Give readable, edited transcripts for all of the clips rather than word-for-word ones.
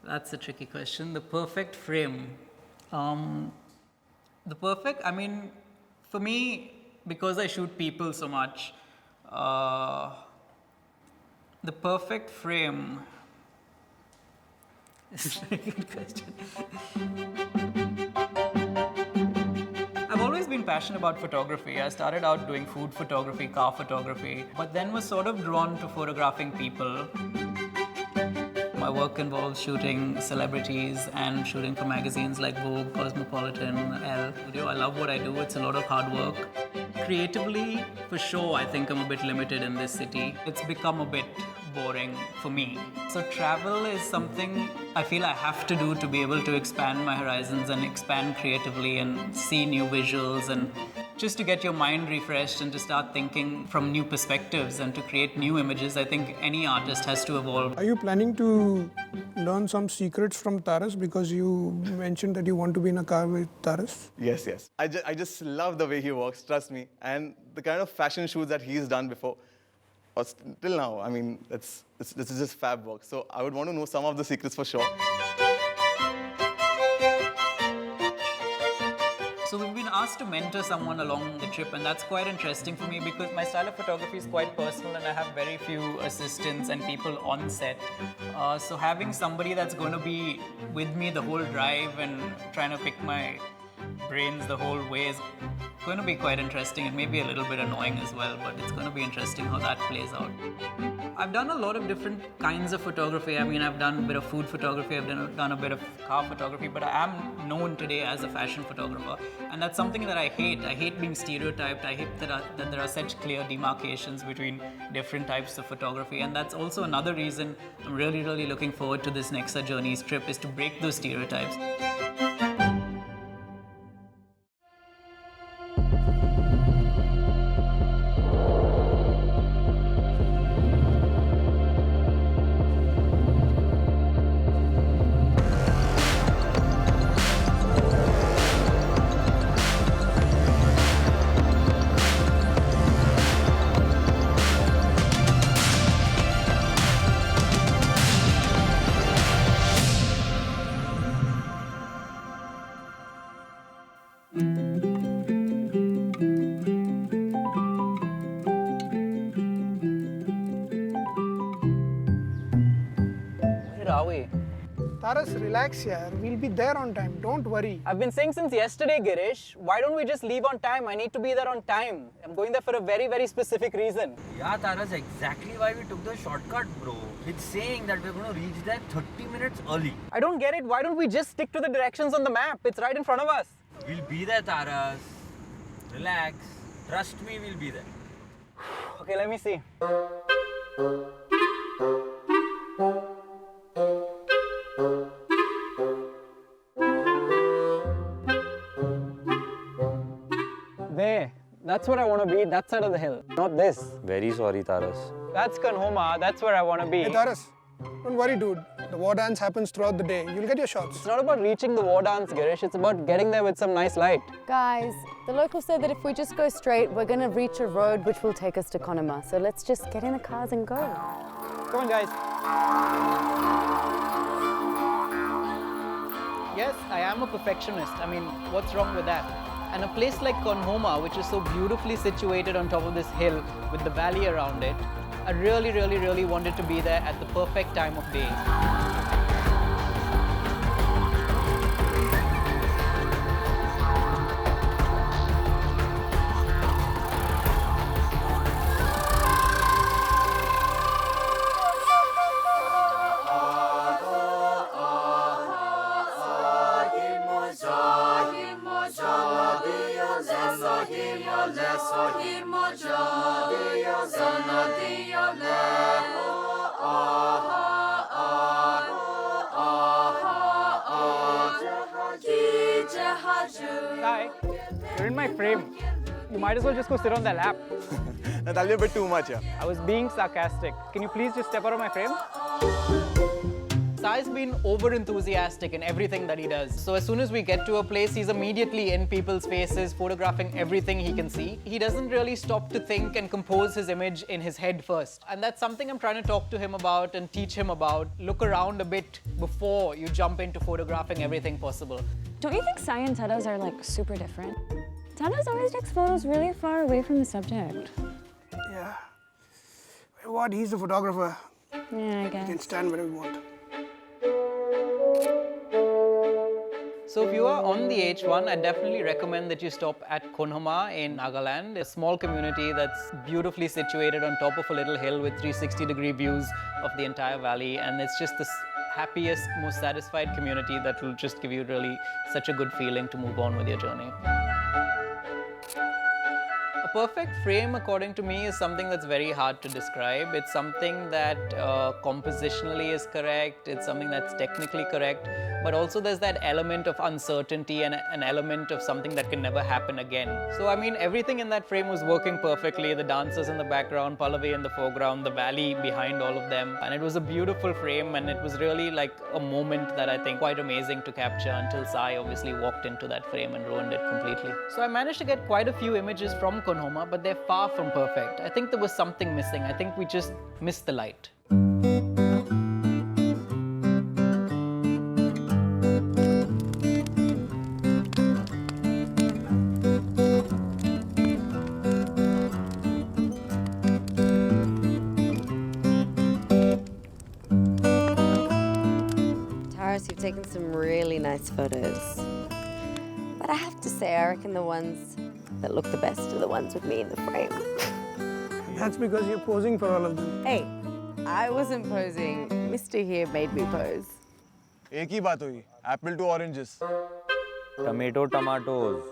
That's a tricky question. The perfect frame. I mean, for me, because I shoot people so much, the perfect frame is a very good question. I've always been passionate about photography. I started out doing food photography, car photography, but then was sort of drawn to photographing people. My work involves shooting celebrities and shooting for magazines like Vogue, Cosmopolitan, Elle. I love what I do. It's a lot of hard work. Creatively, for sure, I think I'm a bit limited in this city. It's become a bit boring for me. So travel is something I feel I have to do to be able to expand my horizons and expand creatively and see new visuals and just to get your mind refreshed and to start thinking from new perspectives and to create new images. I think any artist has to evolve. Are you planning to learn some secrets from Taras because you mentioned that you want to be in a car with Taras? Yes, yes. I just love the way he works, trust me. And the kind of fashion shoots that he's done before, or till now, I mean, this is just fab work. So I would want to know some of the secrets for sure. So we've been asked to mentor someone along the trip, and that's quite interesting for me because my style of photography is quite personal and I have very few assistants and people on set. So having somebody that's going to be with me the whole drive and trying to pick my brains the whole way is going to be quite interesting. It may be a little bit annoying as well, but it's going to be interesting how that plays out. I've done a lot of different kinds of photography. I mean, I've done a bit of food photography, I've done a bit of car photography, but I am known today as a fashion photographer. And that's something that I hate. I hate being stereotyped. I hate that there are such clear demarcations between different types of photography. And that's also another reason I'm really, really looking forward to this Nexa Journeys trip, is to break those stereotypes. Where are we? Taras, relax here. We'll be there on time. Don't worry. I've been saying since yesterday, Girish, why don't we just leave on time? I need to be there on time. I'm going there for a very, very specific reason. Yeah, Taras, exactly why we took the shortcut, bro. It's saying that we're going to reach there 30 minutes early. I don't get it. Why don't we just stick to the directions on the map? It's right in front of us. We'll be there, Taras. Relax. Trust me, we'll be there. Okay, let me see. There. That's where I want to be, that side of the hill, not this. Very sorry, Taras. That's Kanhoma, that's where I want to be. Hey, Taras, don't worry, dude. The war dance happens throughout the day. You'll get your shots. It's not about reaching the war dance, Girish. It's about getting there with some nice light. Guys, the locals said that if we just go straight, we're going to reach a road which will take us to Conema. So let's just get in the cars and go. Come on, guys. Yes, I am a perfectionist. I mean, what's wrong with that? And a place like Kanhoma, which is so beautifully situated on top of this hill with the valley around it, I really, really, really wanted to be there at the perfect time of day. Hi, you're in my frame. You might as well just go sit on that lap. That'll be a bit too much, yeah. I was being sarcastic. Can you please just step out of my frame? Sai's been over-enthusiastic in everything that he does. So as soon as we get to a place, he's immediately in people's faces, photographing everything he can see. He doesn't really stop to think and compose his image in his head first. And that's something I'm trying to talk to him about and teach him about. Look around a bit before you jump into photographing everything possible. Don't you think Sai and Tada's are like super different? Tada's always takes photos really far away from the subject. Yeah. What? He's the photographer. Yeah, I We can guess. stand wherever we want. So if you are on the AH1, I definitely recommend that you stop at Konhoma in Nagaland, a small community that's beautifully situated on top of a little hill with 360-degree views of the entire valley. And it's just the happiest, most satisfied community that will just give you really such a good feeling to move on with your journey. A perfect frame, according to me, is something that's very hard to describe. It's something that compositionally is correct, it's something that's technically correct, but also there's that element of uncertainty and an element of something that can never happen again. So, I mean, everything in that frame was working perfectly. The dancers in the background, Pallavi in the foreground, the valley behind all of them. And it was a beautiful frame, and it was really like a moment that I think quite amazing to capture until Sai obviously walked into that frame and ruined it completely. So I managed to get quite a few images from Konhoma, but they're far from perfect. I think there was something missing. I think we just missed the light. Taras, you've taken some really nice photos. But I have to say, I reckon the ones that look the best are the ones with me in the frame. That's because you're posing for all of them. Hey, I wasn't posing. Mr. here made me pose. एक ही बात हुई apple to oranges Tomato tomatoes.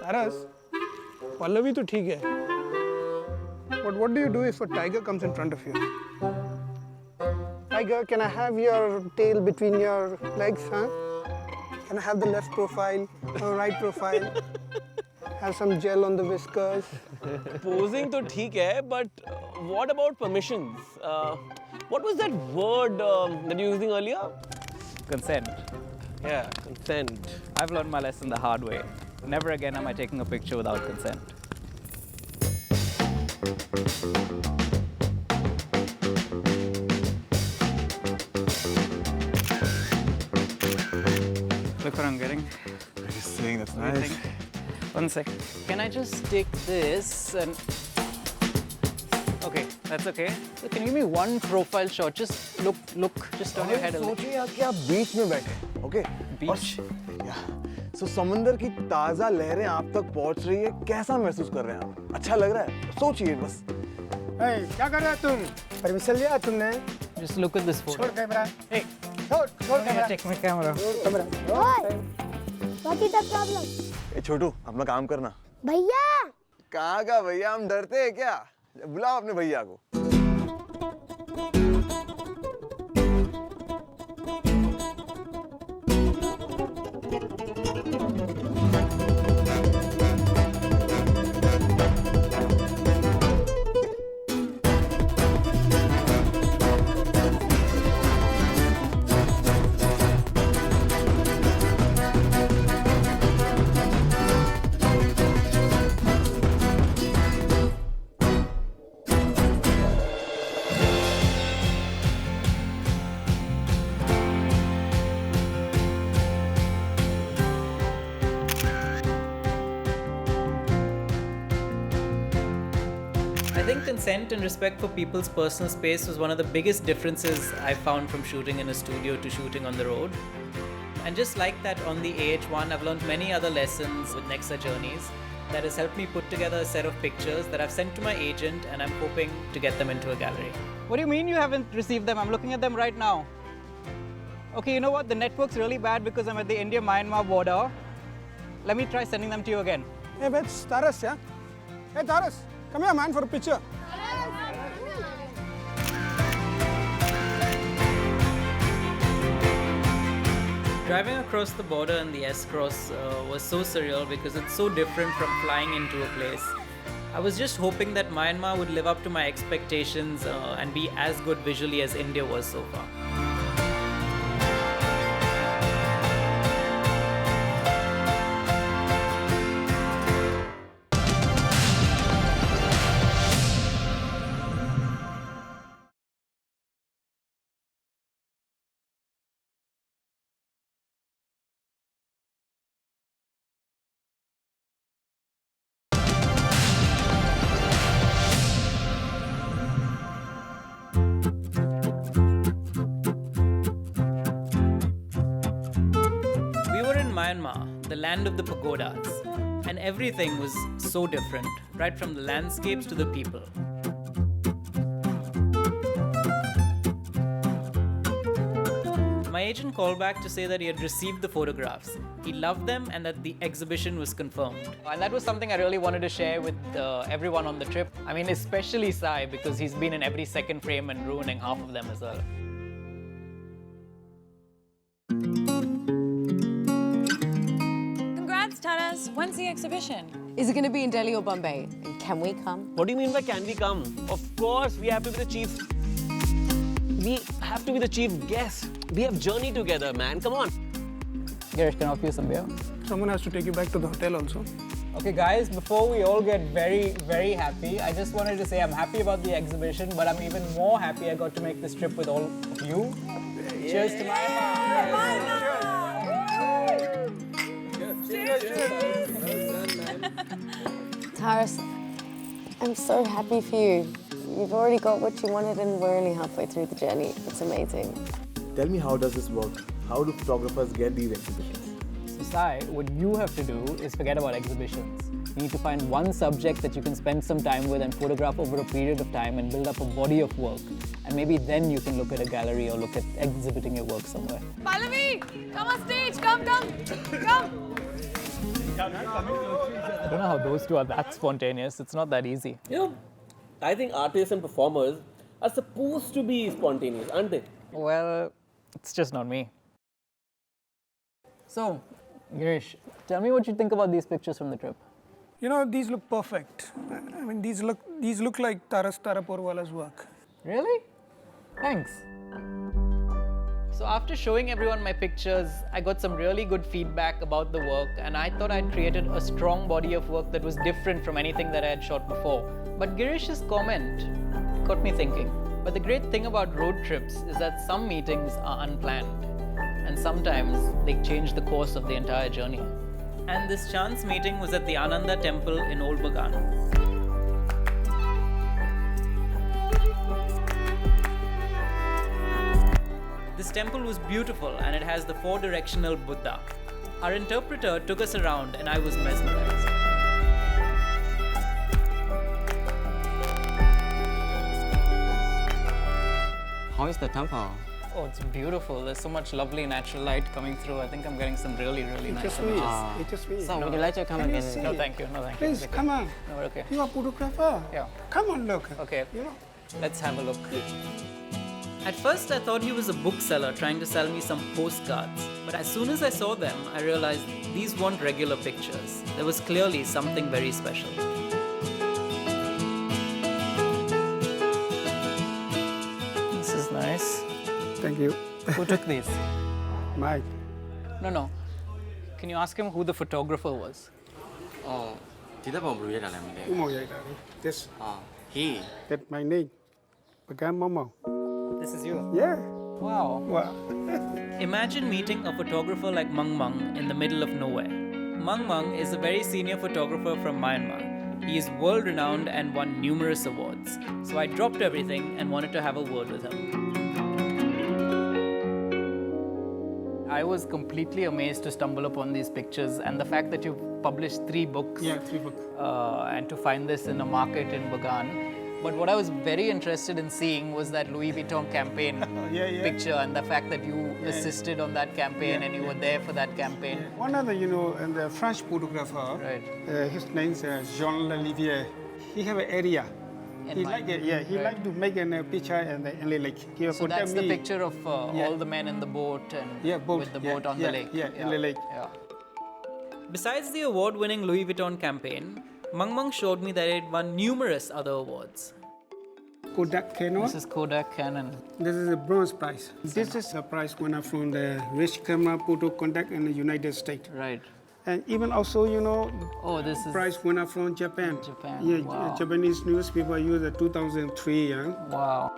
Taras, Pallavi to theek hai. But what do you do if a tiger comes in front of you? Tiger, can I have your tail between your legs, huh? Can I have the left profile or right profile? Have some gel on the whiskers. Posing to theek hai, but what about permissions? What was that word that you were using earlier? Consent. Yeah, consent. I've learned my lesson the hard way. Never again am I taking a picture without consent. Look what I'm getting. Just saying that's What do you nice. think? One sec. Can I just take this and... Okay, that's okay. So can you give me one profile shot? Just look, just turn your head a little. सोचिए यार कि आप बीच में बैठे, okay? Beach? So समंदर की ताजा लहरें आप तक पहुंच रही है, कैसा महसूस कर रहे हैं आप? अच्छा लग रहा है? सोचिए बस. क्या कर रहे हो तुम? परमिशन लिया तुमने? Just look at this photo. छोड़ कैमरा. Hey, छोड़ camera. Take my camera. Camera. What is the problem? ए छोटू, अपना काम करना. भैया कहाँ का भैया, हम डरते हैं क्या? बुलाओ अपने भैया को. I think consent and respect for people's personal space was one of the biggest differences I found from shooting in a studio to shooting on the road. And just like that on the AH1, I've learned many other lessons with Nexa Journeys that has helped me put together a set of pictures that I've sent to my agent, and I'm hoping to get them into a gallery. What do you mean you haven't received them? I'm looking at them right now. Okay, you know what? The network's really bad because I'm at the India-Myanmar border. Let me try sending them to you again. Hey, that's Taras, yeah? Hey, Taras, come here, man, for a picture. Driving across the border in the S-Cross was so surreal because it's so different from flying into a place. I was just hoping that Myanmar would live up to my expectations and be as good visually as India was so far. We were in Myanmar, the land of the pagodas, and everything was so different, right from the landscapes to the people. My agent called back to say that he had received the photographs. He loved them and that the exhibition was confirmed. And that was something I really wanted to share with everyone on the trip. I mean, especially Sai, because he's been in every second frame and ruining half of them as well. Congrats, Taras. When's the exhibition? Is it going to be in Delhi or Bombay? And can we come? What do you mean by can we come? Of course, we have to be the chief. We have to be the chief guest. We have journeyed together, man. Come on. Girish, can I offer you some beer? Someone has to take you back to the hotel also. Okay guys, before we all get very, very happy, I just wanted to say I'm happy about the exhibition, but I'm even more happy I got to make this trip with all of you. Cheers to Taras, I'm so happy for you. You've already got what you wanted and we're only halfway through the journey. It's amazing. Tell me, how does this work? How do photographers get these exhibitions? So Sai, what you have to do is forget about exhibitions. You need to find one subject that you can spend some time with and photograph over a period of time and build up a body of work. And maybe then you can look at a gallery or look at exhibiting your work somewhere. Pallavi, come on stage. Come. I don't know how those two are that spontaneous. It's not that easy. You know, I think artists and performers are supposed to be spontaneous, aren't they? Well, it's just not me. So, Girish, tell me what you think about these pictures from the trip. You know, these look perfect. I mean, these look like Taras Taraporwala's work. Really? Thanks. So after showing everyone my pictures, I got some really good feedback about the work, and I thought I'd created a strong body of work that was different from anything that I had shot before. But Girish's comment got me thinking. But the great thing about road trips is that some meetings are unplanned, and sometimes they change the course of the entire journey. And this chance meeting was at the Ananda temple in Old Bagan. This temple was beautiful and it has the four-directional Buddha. Our interpreter took us around and I was mesmerized. How is the temple? Oh, it's beautiful. There's so much lovely natural light coming through. I think I'm getting some really, really nice HSV. images. HSV. So would you like to come again? No, thank you. No, thank you. Please, come on. No, we're okay. You are a photographer. Yeah. Come on, look. Okay. You know. Let's have a look. At first, I thought he was a bookseller trying to sell me some postcards. But as soon as I saw them, I realized these weren't regular pictures. There was clearly something very special. This is nice. Thank you. Who took these? Mike. No. Can you ask him who the photographer was? Oh, tidak mau berbeda dalam dia. Momo ya tadi. This. He. That's my name. Bagan Momo. This is you. Yeah. Wow. Wow. Imagine meeting a photographer like Mang Mang in the middle of nowhere. Mang Mang is a very senior photographer from Myanmar. He is world renowned and won numerous awards. So I dropped everything and wanted to have a word with him. I was completely amazed to stumble upon these pictures and the fact that you've published 3 books. Yeah, 3 books. And to find this in a market in Bagan. But what I was very interested in seeing was that Louis Vuitton campaign picture and the fact that you assisted on that campaign and you were there for that campaign. One other, and the French photographer, Right. his name is Jean Olivier. He have an area. He like to make a picture and like he So that's the picture of all the men in the boat and boat. with the boat on the lake. Yeah, in the lake. Yeah. Besides the award-winning Louis Vuitton campaign, Mang Mang showed me that it won numerous other awards. Kodak Canon. This is Kodak Canon. This is a bronze prize. This is a prize winner from the Rich Camera Photo Contact in the United States. Right. And even also, Oh, this is prize winner from Japan. Japan. Yeah, Wow. Japanese newspaper used the 2003. Yeah. Wow.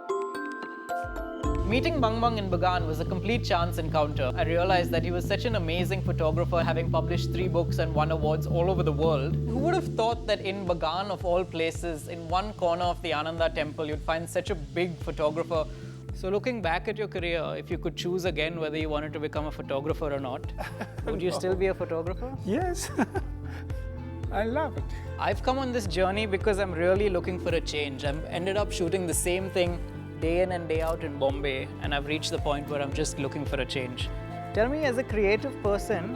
Meeting Mang Mang in Bagan was a complete chance encounter. I realized that he was such an amazing photographer, having published 3 books and won awards all over the world. Who would have thought that in Bagan, of all places, in one corner of the Ananda temple, you'd find such a big photographer? So looking back at your career, if you could choose again whether you wanted to become a photographer or not, would you still be a photographer? Yes. I love it. I've come on this journey because I'm really looking for a change. I've ended up shooting the same thing day in and day out in Bombay, and I've reached the point where I'm just looking for a change. Tell me, as a creative person,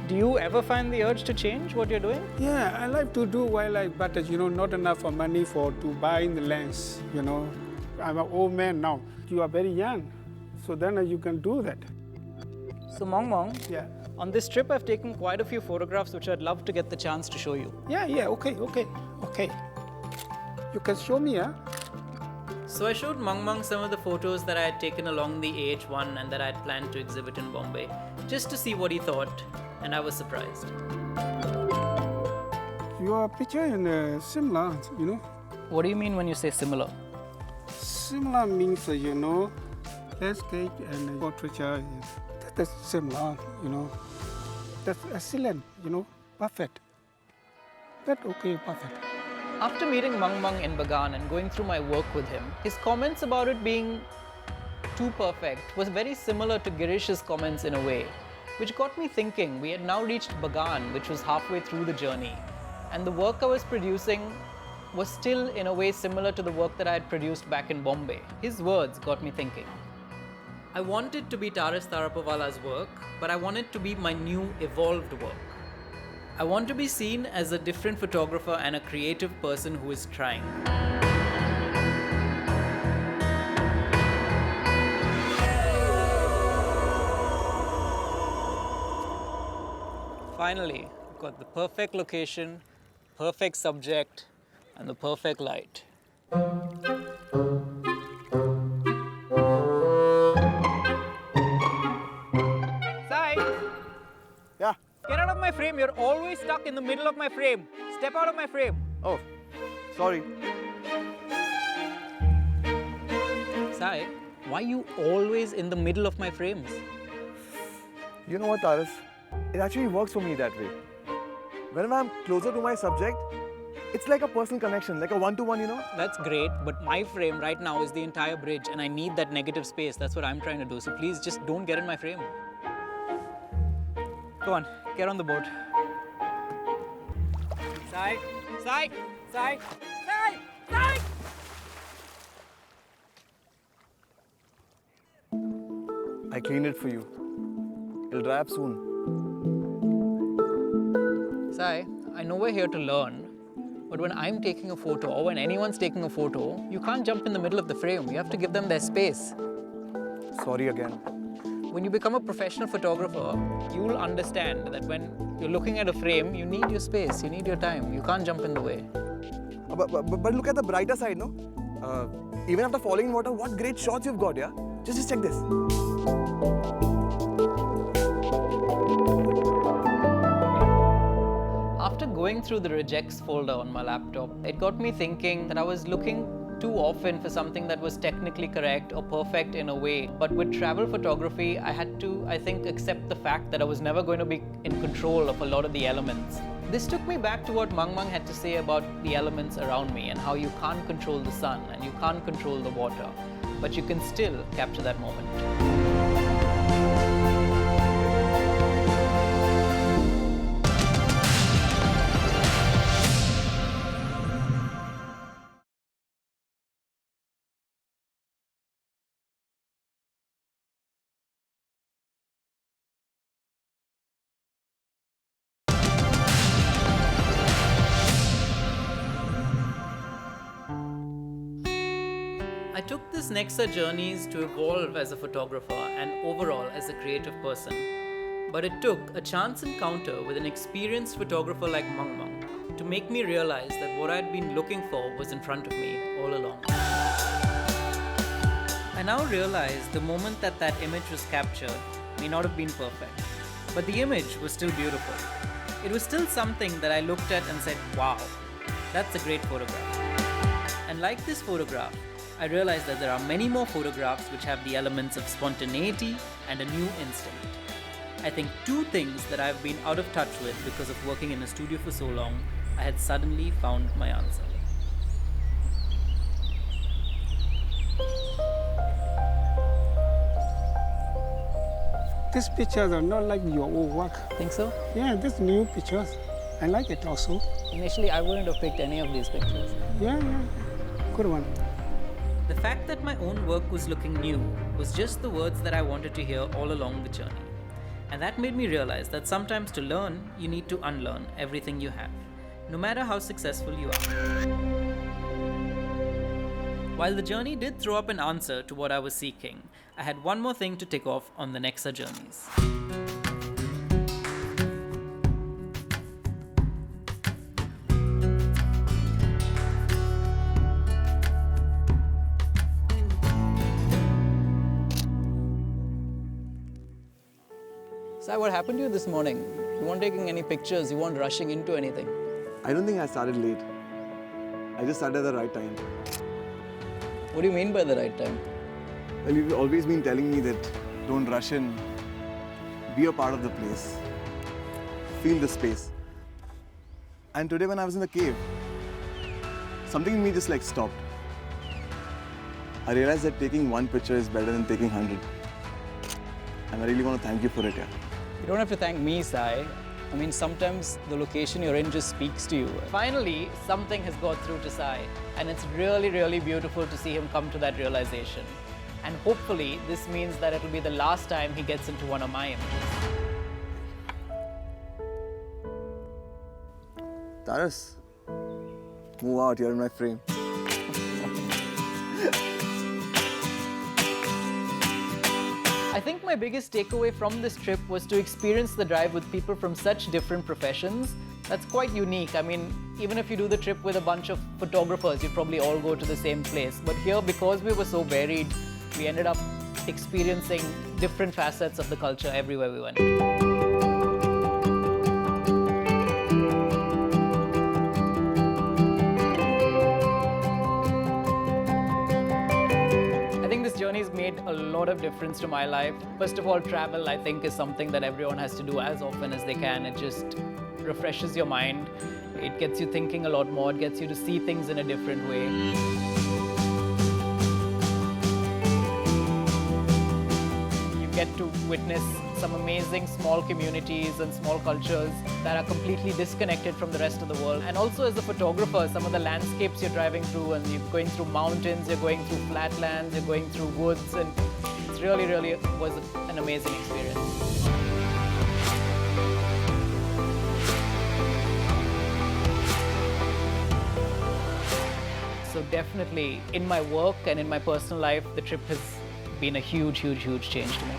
do you ever find the urge to change what you're doing? Yeah, I like to do wildlife, but not enough for money to buy the lens. I'm an old man now. You are very young, so then you can do that. So Mang Mang, Yeah. on this trip I've taken quite a few photographs which I'd love to get the chance to show you. Yeah, okay. You can show me, huh? So I showed Mang Mang some of the photos that I had taken along the AH1 and that I had planned to exhibit in Bombay, just to see what he thought, and I was surprised. Your picture in Simla, What do you mean when you say similar? Simla means, landscape and portraiture. That's Simla, That's excellent, perfect. That's okay, perfect. After meeting Mang Mang in Bagan and going through my work with him, his comments about it being too perfect was very similar to Girish's comments in a way, which got me thinking. We had now reached Bagan, which was halfway through the journey, and the work I was producing was still in a way similar to the work that I had produced back in Bombay. His words got me thinking. I wanted to be Taras Tarapawala's work, but I wanted to be my new evolved work. I want to be seen as a different photographer and a creative person who is trying. Finally, I've got the perfect location, perfect subject, and the perfect light. Sai! Yeah. Get out of my frame. You're always stuck in the middle of my frame. Step out of my frame. Oh, sorry. Sai, why are you always in the middle of my frames? You know what, Taras? It actually works for me that way. Whenever I'm closer to my subject, it's like a personal connection, like a one-to-one, That's great, but my frame right now is the entire bridge and I need that negative space. That's what I'm trying to do. So please just don't get in my frame. Go on, get on the boat. Sai, Sai, Sai, Sai, Sai! I cleaned it for you. It'll dry up soon. Sai, I know we're here to learn, but when I'm taking a photo or when anyone's taking a photo, you can't jump in the middle of the frame. You have to give them their space. Sorry again. When you become a professional photographer, you'll understand that when you're looking at a frame, you need your space, you need your time. You can't jump in the way. But look at the brighter side, no? Even after falling in water, what great shots you've got, yeah? Just check this. After going through the rejects folder on my laptop, it got me thinking that I was looking too often for something that was technically correct or perfect in a way. But with travel photography, I had to, I think, accept the fact that I was never going to be in control of a lot of the elements. This took me back to what Mang Mang had to say about the elements around me and how you can't control the sun and you can't control the water, but you can still capture that moment. I took this Nexa journeys to evolve as a photographer and overall as a creative person. But it took a chance encounter with an experienced photographer like Mang Mang. to make me realize that what I'd been looking for was in front of me all along. I now realize the moment that that image was captured may not have been perfect, but the image was still beautiful. It was still something that I looked at and said, wow, that's a great photograph. And like this photograph, I realized that there are many more photographs which have the elements of spontaneity and a new instinct. I think two things that I've been out of touch with because of working in a studio for so long, I had suddenly found my answer. These pictures are not like your old work. Think so? Yeah, these new pictures. I like it also. Initially, I wouldn't have picked any of these pictures. Yeah, good one. The fact that my own work was looking new was just the words that I wanted to hear all along the journey. And that made me realize that sometimes to learn, you need to unlearn everything you have, no matter how successful you are. While the journey did throw up an answer to what I was seeking, I had one more thing to tick off on the Nexa journeys. Sai, what happened to you this morning? You weren't taking any pictures, you weren't rushing into anything. I don't think I started late. I just started at the right time. What do you mean by the right time? Well, you've always been telling me that don't rush in. Be a part of the place. Feel the space. And today when I was in the cave, something in me just like stopped. I realized that taking one picture is better than taking 100. And I really want to thank you for it, yeah. You don't have to thank me, Sai. I mean, sometimes the location you're in just speaks to you. Finally, something has got through to Sai, and it's really, really beautiful to see him come to that realization. And hopefully, this means that it'll be the last time he gets into one of my images. Taras, move out, you're in my frame. I think my biggest takeaway from this trip was to experience the drive with people from such different professions. That's quite unique. I mean, even if you do the trip with a bunch of photographers, you'd probably all go to the same place. But here, because we were so varied, we ended up experiencing different facets of the culture everywhere we went. Journey's made a lot of difference to my life. First of all, travel, I think, is something that everyone has to do as often as they can. It just refreshes your mind. It gets you thinking a lot more. It gets you to see things in a different way. You get to witness some amazing small communities and small cultures that are completely disconnected from the rest of the world. And also as a photographer, some of the landscapes you're driving through, and you're going through mountains, you're going through flatlands, you're going through woods, and it's really, really was an amazing experience. So definitely in my work and in my personal life, the trip has been a huge, huge, huge change to me.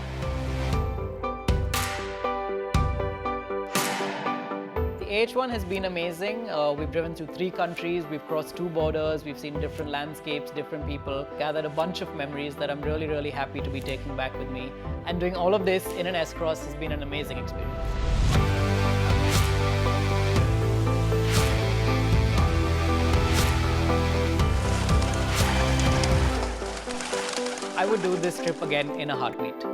The AH1 has been amazing. We've driven through 3 countries, we've crossed 2 borders, we've seen different landscapes, different people, gathered a bunch of memories that I'm really, really happy to be taking back with me. And doing all of this in an S-Cross has been an amazing experience. I would do this trip again in a heartbeat.